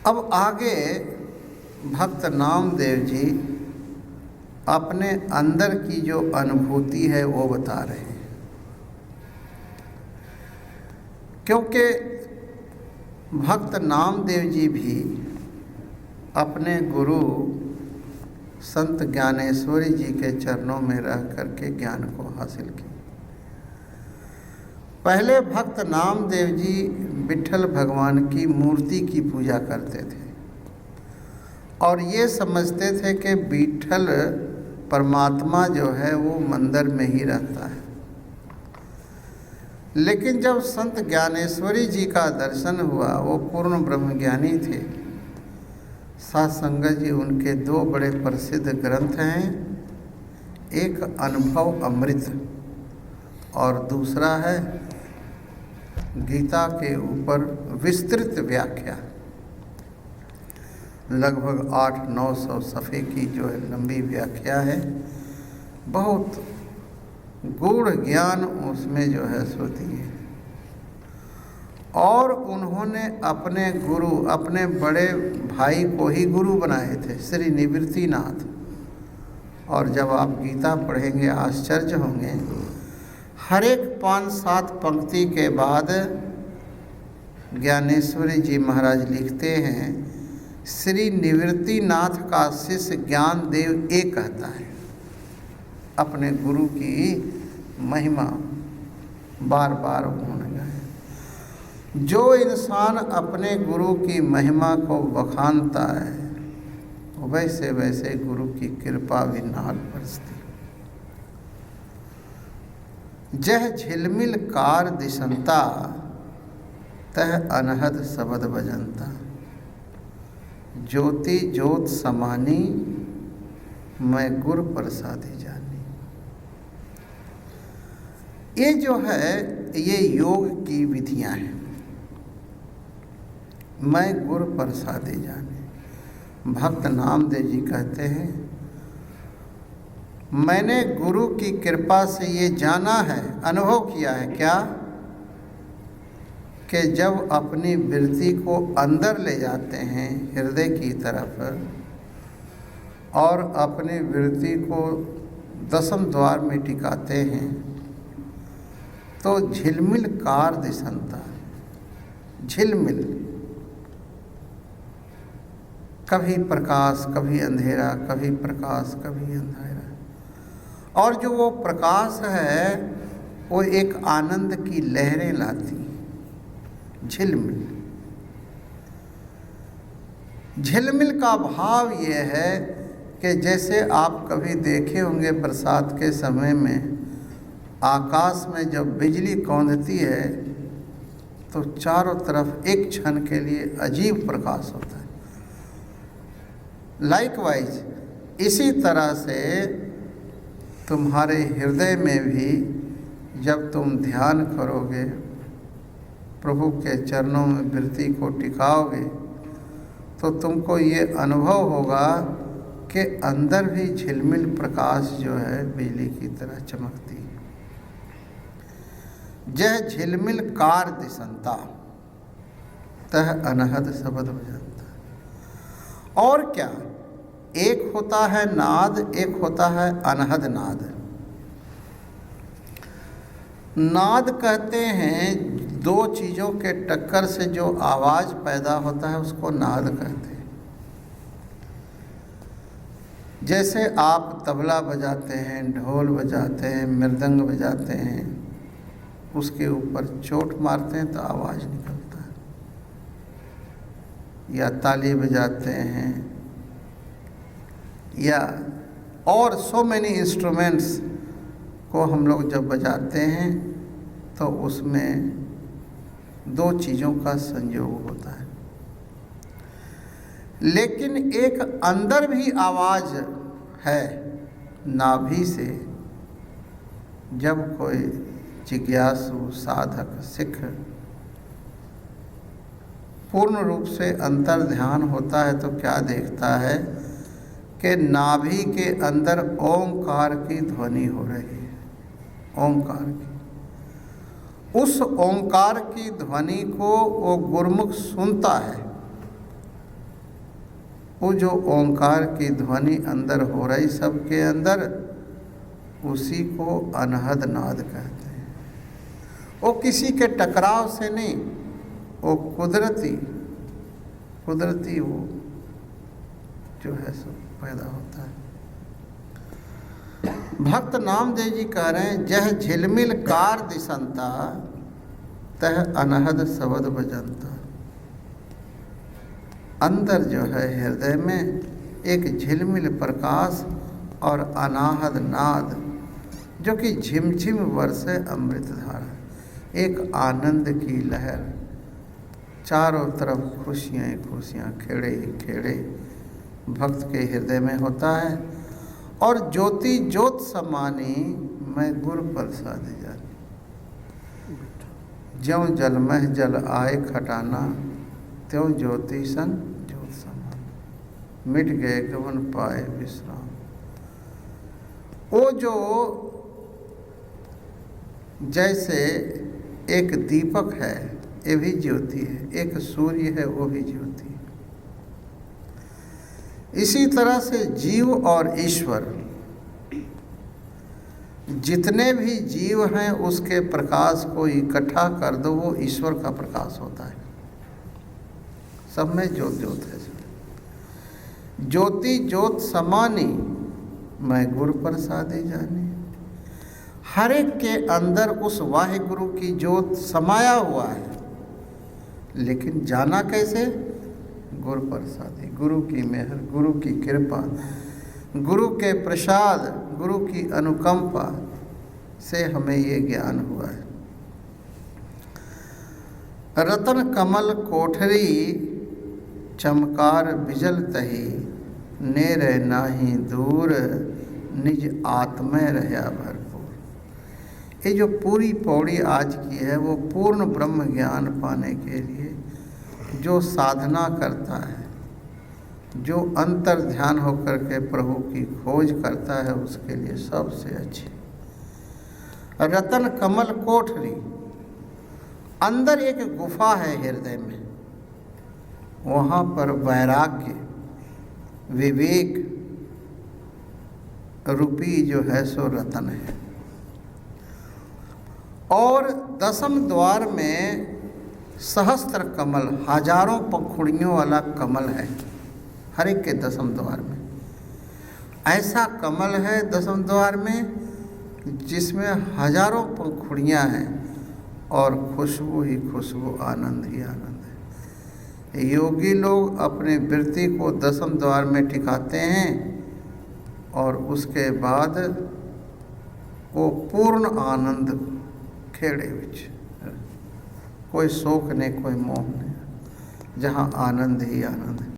अब आगे भक्त नामदेव जी अपने अंदर की जो अनुभूति है वो बता रहे हैं, क्योंकि भक्त नामदेव जी भी अपने गुरु संत ज्ञानेश्वरी जी के चरणों में रह करके ज्ञान को हासिल किया। पहले भक्त नामदेव जी विट्ठल भगवान की मूर्ति की पूजा करते थे और ये समझते थे कि विट्ठल परमात्मा जो है वो मंदिर में ही रहता है। लेकिन जब संत ज्ञानेश्वरी जी का दर्शन हुआ, वो पूर्ण ब्रह्मज्ञानी थे, साध संगत जी उनके दो बड़े प्रसिद्ध ग्रंथ हैं, एक अनुभव अमृत और दूसरा है गीता के ऊपर विस्तृत व्याख्या, लगभग 800-900 सफ़े की जो है लंबी व्याख्या है। बहुत गूढ़ ज्ञान उसमें जो है सो दिए। और उन्होंने अपने गुरु, अपने बड़े भाई को ही गुरु बनाए थे, श्री निवृत्तिनाथ। और जब आप गीता पढ़ेंगे आश्चर्य होंगे, हर एक 5-7 पंक्ति के बाद ज्ञानेश्वरी जी महाराज लिखते हैं, श्री निवृत्तिनाथ का शिष्य ज्ञानदेव ये कहता है। अपने गुरु की महिमा बार बार उन्होंने गाया। जो इंसान अपने गुरु की महिमा को बखानता है, वैसे वैसे गुरु की कृपा भी नाल बरसती। जह झिलमिल कार दिशंता, तह अनहद शबद बजंता। ज्योति ज्योत समानी, मैं गुर प्रसादी जानी। ये जो है ये योग की विधियां हैं। मैं गुर प्रसादी जानी। भक्त नामदेव जी कहते हैं, मैंने गुरु की कृपा से ये जाना है, अनुभव किया है क्या, कि जब अपनी वृत्ति को अंदर ले जाते हैं हृदय की तरफ और अपनी वृत्ति को दसम द्वार में टिकाते हैं, तो झिलमिल कार दिशंता, झिलमिल, कभी प्रकाश कभी अंधेरा, कभी प्रकाश कभी अंधेरा। और जो वो प्रकाश है वो एक आनंद की लहरें लाती। झिलमिल, झिलमिल का भाव ये है कि जैसे आप कभी देखे होंगे बरसात के समय में आकाश में जब बिजली कौंधती है तो चारों तरफ एक क्षण के लिए अजीब प्रकाश होता है। लाइकवाइज इसी तरह से तुम्हारे हृदय में भी जब तुम ध्यान करोगे, प्रभु के चरणों में वृत्ति को टिकाओगे, तो तुमको ये अनुभव होगा कि अंदर भी झिलमिल प्रकाश जो है बिजली की तरह चमकती है। जह झिलमिल कार दिशंता, तह अनहद शबद बजंता। और क्या, एक होता है नाद, एक होता है अनहद नाद। नाद कहते हैं दो चीज़ों के टक्कर से जो आवाज़ पैदा होता है उसको नाद कहते हैं। जैसे आप तबला बजाते हैं, ढोल बजाते हैं, मृदंग बजाते हैं, उसके ऊपर चोट मारते हैं तो आवाज़ निकलता है, या ताली बजाते हैं, या और सो मैनी इंस्ट्रूमेंट्स को हम लोग जब बजाते हैं तो उसमें दो चीज़ों का संयोग होता है। लेकिन एक अंदर भी आवाज़ है नाभि से। जब कोई जिज्ञासु साधक सिख पूर्ण रूप से अंतर ध्यान होता है तो क्या देखता है कि नाभि के अंदर ओंकार की ध्वनि हो रही है। ओंकार की, उस ओंकार की ध्वनि को वो गुरुमुख सुनता है वो जो ओंकार की ध्वनि अंदर हो रही सबके अंदर, उसी को अनहद नाद कहते हैं। वो किसी के टकराव से नहीं, वो कुदरती वो जो है सो पैदा होता है। भक्त नामदेव जी कह रहे हैं, जह झिलमिल कार दिसंता तह अनहद शब्द बजंता। अंदर जो है हृदय में एक झिलमिल प्रकाश और अनाहद नाद, जो कि झिमझिम वर्षे अमृत धारा, एक आनंद की लहर, चारों तरफ खुशियाँ ही खुशियाँ, खेड़े ही खेड़े भक्त के हृदय में होता है। और ज्योति ज्योत समानी मैं गुर प्रसाद जानी। ज्यों जल मह जल आए खटाना, त्यों ज्योति सन ज्योत समान, मिट गए गवन पाए विश्राम। वो जो जैसे एक दीपक है, ये भी ज्योति है, एक सूर्य है, वो भी ज्योति है। इसी तरह से जीव और ईश्वर, जितने भी जीव हैं उसके प्रकाश को इकट्ठा कर दो, वो ईश्वर का प्रकाश होता है। सब में ज्योत ज्योत है। ज्योति ज्योत समानी मैं गुरु प्रसादे जानी। हर एक के अंदर उस वाहिगुरु की ज्योत समाया हुआ है, लेकिन जाना कैसे? गुरु प्रसादी, गुरु की मेहर, गुरु की कृपा, गुरु के प्रसाद, गुरु की अनुकंपा से हमें ये ज्ञान हुआ है। रतन कमल कोठरी चमकार बिजल तही, नेर नाही दूर निज आत्मय रहा भरपूर। ये जो पूरी पौड़ी आज की है, वो पूर्ण ब्रह्म ज्ञान पाने के लिए जो साधना करता है, जो अंतर ध्यान होकर के प्रभु की खोज करता है, उसके लिए सबसे अच्छी। रतन कमल कोठरी, अंदर एक गुफा है हृदय में, वहाँ पर वैराग्य, विवेक रूपी जो है सो रतन है। और दसम द्वार में सहस्त्र कमल, हजारों पंखुड़ियों वाला कमल है हर एक के दसम द्वार में। ऐसा कमल है दसम द्वार में जिसमें हजारों पंखुड़ियाँ हैं और खुशबू ही खुशबू, आनंद ही आनंद है। योगी लोग अपने वृत्ति को दसम द्वार में टिकाते हैं और उसके बाद वो पूर्ण आनंद खेड़े विच, कोई शोक नहीं, कोई मोह नहीं, जहाँ आनंद ही आनंद है।